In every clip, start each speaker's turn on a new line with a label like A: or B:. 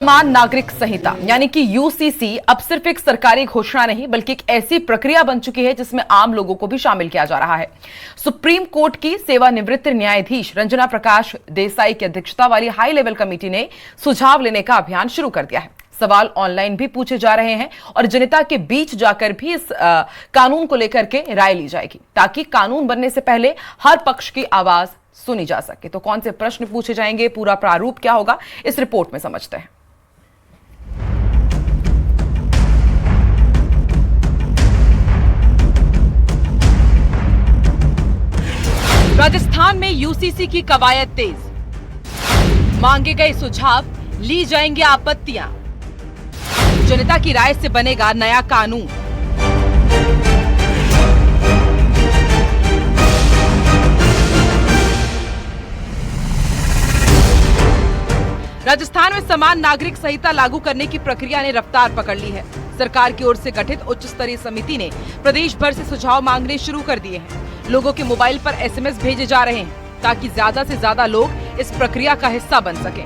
A: समान नागरिक संहिता यानी कि यूसीसी अब सिर्फ एक सरकारी घोषणा नहीं बल्कि एक ऐसी प्रक्रिया बन चुकी है जिसमें आम लोगों को भी शामिल किया जा रहा है। सुप्रीम कोर्ट की सेवानिवृत्त न्यायाधीश रंजना प्रकाश देसाई की अध्यक्षता वाली हाई लेवल कमेटी ने सुझाव लेने का अभियान शुरू कर दिया है। सवाल ऑनलाइन भी पूछे जा रहे हैं और जनता के बीच जाकर भी इस कानून को लेकर के राय ली जाएगी ताकि कानून बनने से पहले हर पक्ष की आवाज सुनी जा सके। तो कौन से प्रश्न पूछे जाएंगे, पूरा प्रारूप क्या होगा, इस रिपोर्ट में समझते हैं। राजस्थान में यूसीसी की कवायद तेज, मांगे गए सुझाव, ली जाएंगी आपत्तियां, जनता की राय से बनेगा नया कानून। राजस्थान में समान नागरिक संहिता लागू करने की प्रक्रिया ने रफ्तार पकड़ ली है। सरकार की ओर से गठित उच्च स्तरीय समिति ने प्रदेश भर से सुझाव मांगने शुरू कर दिए हैं। लोगों के मोबाइल पर एसएमएस भेजे जा रहे हैं ताकि ज्यादा से ज्यादा लोग इस प्रक्रिया का हिस्सा बन सकें।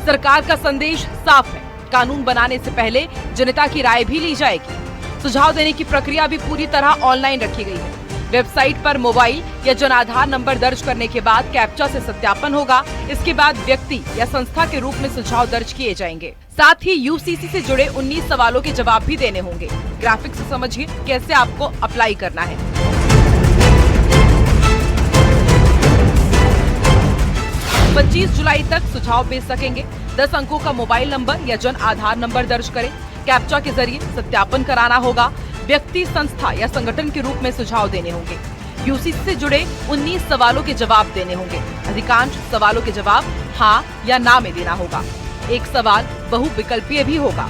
A: सरकार का संदेश साफ है, कानून बनाने से पहले जनता की राय भी ली जाएगी। सुझाव देने की प्रक्रिया भी पूरी तरह ऑनलाइन रखी गई है। वेबसाइट पर मोबाइल या जन आधार नंबर दर्ज करने के बाद कैप्चा से सत्यापन होगा। इसके बाद व्यक्ति या संस्था के रूप में सुझाव दर्ज किए जाएंगे। साथ ही यूसीसी से जुड़े 19 सवालों के जवाब भी देने होंगे। ग्राफिक्स से समझिए कैसे आपको अप्लाई करना है। 25 जुलाई तक सुझाव भेज सकेंगे। 10 अंकों का मोबाइल नंबर या जन आधार नंबर दर्ज करें। कैप्चा के जरिए सत्यापन कराना होगा। व्यक्ति, संस्था या संगठन के रूप में सुझाव देने होंगे। यूसीसी से जुड़े 19 सवालों के जवाब देने होंगे। अधिकांश सवालों के जवाब हाँ या ना में देना होगा। एक सवाल बहुविकल्पीय भी होगा।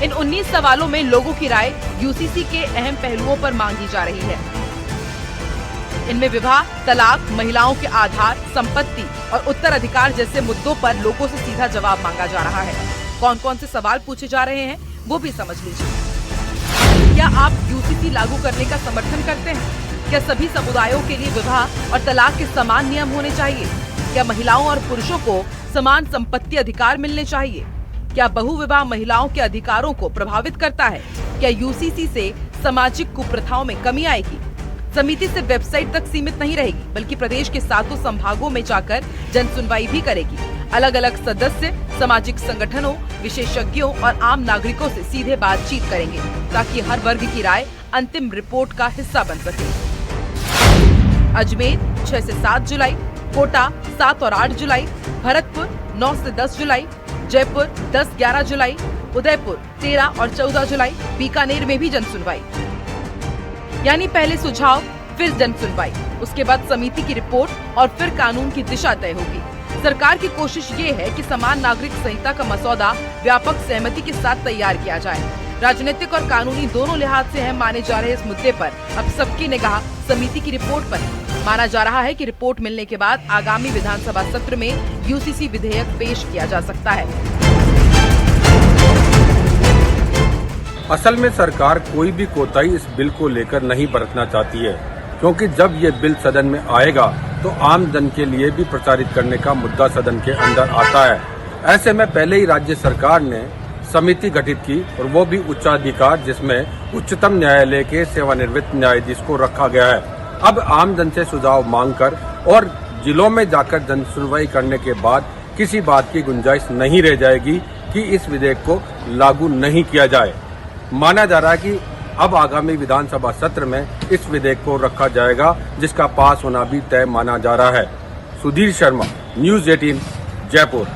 A: इन 19 सवालों में लोगों की राय यूसीसी के अहम पहलुओं पर मांगी जा रही है। इनमें विवाह, तलाक, महिलाओं के आधार, संपत्ति और उत्तराधिकार जैसे मुद्दों पर लोगों से सीधा जवाब मांगा जा रहा है। कौन कौन से सवाल पूछे जा रहे हैं वो भी समझ लीजिए। क्या आप यूसीसी लागू करने का समर्थन करते हैं? क्या सभी समुदायों के लिए विवाह और तलाक के समान नियम होने चाहिए? क्या महिलाओं और पुरुषों को समान संपत्ति अधिकार मिलने चाहिए? क्या बहुविवाह महिलाओं के अधिकारों को प्रभावित करता है? क्या यूसीसी से सामाजिक कुप्रथाओं में कमी आएगी? समिति सिर्फ वेबसाइट तक सीमित नहीं रहेगी बल्कि प्रदेश के 7 संभागों में जाकर जन सुनवाई भी करेगी। अलग अलग सदस्य सामाजिक संगठनों, विशेषज्ञों और आम नागरिकों से सीधे बातचीत करेंगे ताकि हर वर्ग की राय अंतिम रिपोर्ट का हिस्सा बन सके। अजमेर 6 से 7 जुलाई, कोटा 7 और 8 जुलाई, भरतपुर 9 से 10 जुलाई, जयपुर 10-11 जुलाई, उदयपुर 13 और 14 जुलाई, बीकानेर में भी जन सुनवाई। यानी पहले सुझाव, फिर जन सुनवाई, उसके बाद समिति की रिपोर्ट और फिर कानून की दिशा तय होगी। सरकार की कोशिश ये है कि समान नागरिक संहिता का मसौदा व्यापक सहमति के साथ तैयार किया जाए। राजनीतिक और कानूनी दोनों लिहाज से अहम माने जा रहे इस मुद्दे पर अब सबकी निगाह समिति की रिपोर्ट पर है। माना जा रहा है कि रिपोर्ट मिलने के बाद आगामी विधानसभा सत्र में यूसीसी विधेयक पेश किया जा सकता है।
B: असल में सरकार कोई भी कोताही इस बिल को लेकर नहीं बरतना चाहती है, क्योंकि जब ये बिल सदन में आएगा तो आम जन के लिए भी प्रचारित करने का मुद्दा सदन के अंदर आता है। ऐसे में पहले ही राज्य सरकार ने समिति गठित की और वो भी उच्चाधिकार, जिसमें उच्चतम न्यायालय के सेवानिवृत्त न्यायाधीश को रखा गया है। अब आम जन से सुझाव मांगकर और जिलों में जाकर जन सुनवाई करने के बाद किसी बात की गुंजाइश नहीं रह जाएगी कि इस विधेयक को लागू नहीं किया जाए। माना जा रहा है कि अब आगामी विधानसभा सत्र में इस विधेयक को रखा जाएगा, जिसका पास होना भी तय माना जा रहा है। सुधीर शर्मा, न्यूज़ 18, जयपुर।